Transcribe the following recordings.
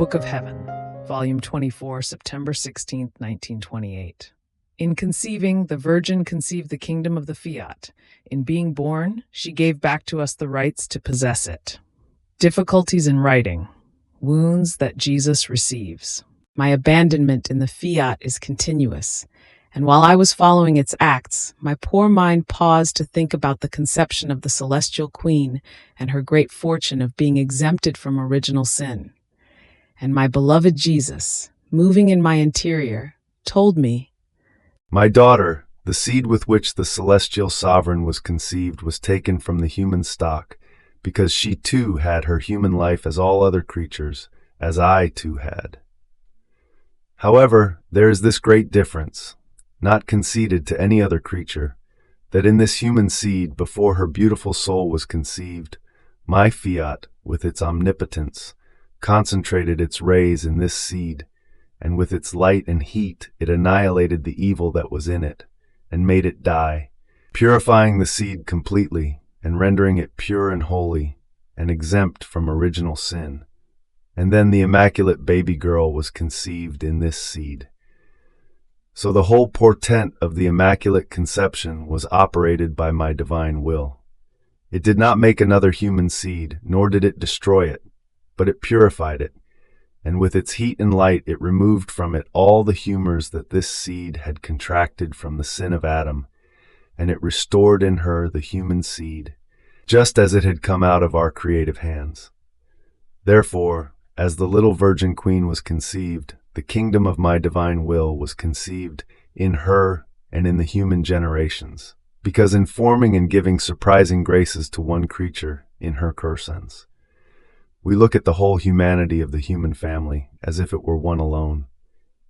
Book of Heaven, Volume 24, September 16, 1928. In conceiving, the Virgin conceived the kingdom of the Fiat. In being born, she gave back to us the rights to possess it. Difficulties in writing. Wounds that Jesus receives. My abandonment in the Fiat is continuous, and while I was following its acts, my poor mind paused to think about the conception of the celestial queen and her great fortune of being exempted from original sin. And my beloved Jesus, moving in my interior, told me, "My daughter, the seed with which the celestial sovereign was conceived was taken from the human stock, because she too had her human life as all other creatures, as I too had. However, there is this great difference, not conceded to any other creature, that in this human seed, before her beautiful soul was conceived, my Fiat, with its omnipotence, concentrated its rays in this seed, and with its light and heat it annihilated the evil that was in it, and made it die, purifying the seed completely, and rendering it pure and holy, and exempt from original sin. And then the immaculate baby girl was conceived in this seed. So the whole portent of the Immaculate Conception was operated by my divine will. It did not make another human seed, nor did it destroy it, but it purified it, and with its heat and light it removed from it all the humors that this seed had contracted from the sin of Adam, and it restored in her the human seed, just as it had come out of our creative hands. Therefore, as the little Virgin Queen was conceived, the kingdom of my divine will was conceived in her and in the human generations, because in forming and giving surprising graces to one creature in her cursense, we look at the whole humanity of the human family as if it were one alone.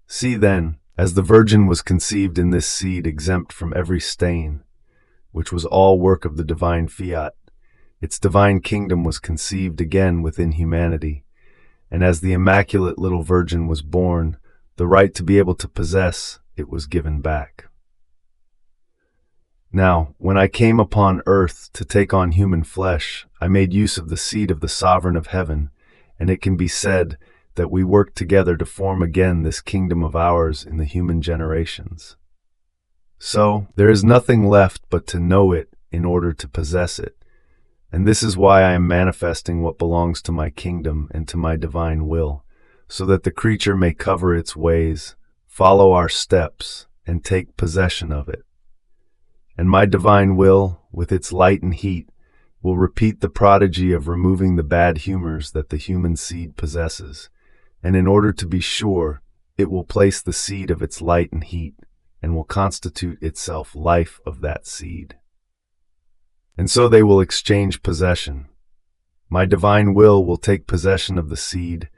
See then, as the Virgin was conceived in this seed exempt from every stain, which was all work of the divine Fiat, its divine kingdom was conceived again within humanity, and as the immaculate little Virgin was born, the right to be able to possess it was given back. Now, when I came upon earth to take on human flesh, I made use of the seed of the Sovereign of Heaven, and it can be said that we worked together to form again this kingdom of ours in the human generations. So, there is nothing left but to know it in order to possess it, and this is why I am manifesting what belongs to my kingdom and to my divine will, so that the creature may cover its ways, follow our steps, and take possession of it. And my divine will, with its light and heat, will repeat the prodigy of removing the bad humors that the human seed possesses, and in order to be sure, it will place the seed of its light and heat, and will constitute itself life of that seed. And so they will exchange possession. My divine will take possession of the seed,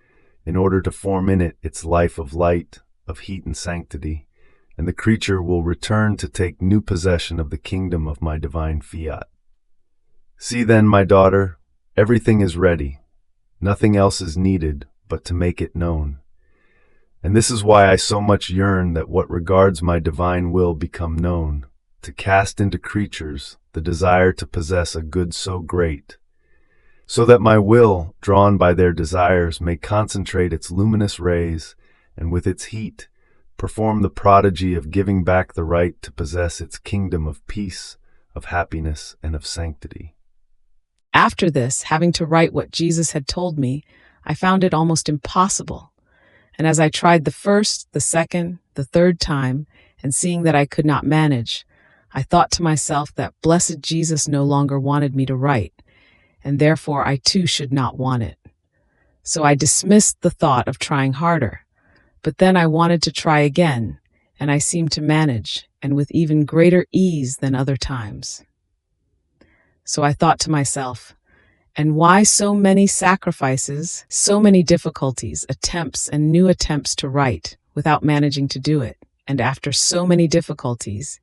in order to form in it its life of light, of heat and sanctity, and the creature will return to take new possession of the kingdom of my divine Fiat. See then, my daughter, everything is ready. Nothing else is needed but to make it known. And this is why I so much yearn that what regards my divine will become known, to cast into creatures the desire to possess a good so great, so that my will, drawn by their desires, may concentrate its luminous rays, and with its heat, perform the prodigy of giving back the right to possess its kingdom of peace, of happiness, and of sanctity." After this, having to write what Jesus had told me, I found it almost impossible. And as I tried the first, the second, the third time, and seeing that I could not manage, I thought to myself that blessed Jesus no longer wanted me to write, and therefore I too should not want it. So I dismissed the thought of trying harder. But then I wanted to try again, and I seemed to manage, and with even greater ease than other times. So I thought to myself, and why so many sacrifices, so many difficulties, attempts and new attempts to write without managing to do it, and after so many difficulties,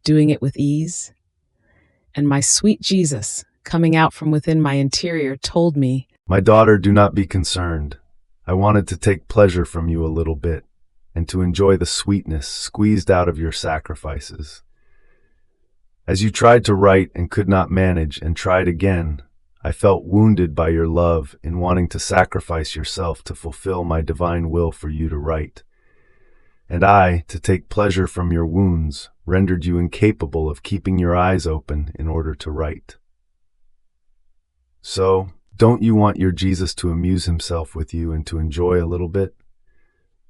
doing it with ease? And my sweet Jesus, coming out from within my interior, told me, "My daughter, do not be concerned. I wanted to take pleasure from you a little bit, and to enjoy the sweetness squeezed out of your sacrifices. As you tried to write and could not manage and tried again, I felt wounded by your love in wanting to sacrifice yourself to fulfill my divine will for you to right. And I, to take pleasure from your wounds, rendered you incapable of keeping your eyes open in order to right. So, don't you want your Jesus to amuse himself with you and to enjoy a little bit?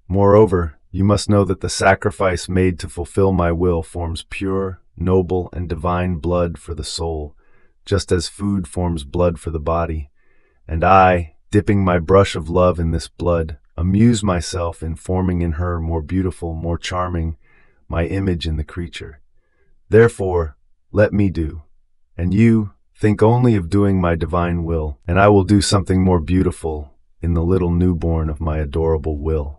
Moreover, you must know that the sacrifice made to fulfill my will forms pure, noble, and divine blood for the soul, just as food forms blood for the body. And I, dipping my brush of love in this blood, amuse myself in forming in her more beautiful, more charming, my image in the creature. Therefore, let me do, and you, think only of doing my divine will, and I will do something more beautiful in the little newborn of my adorable will.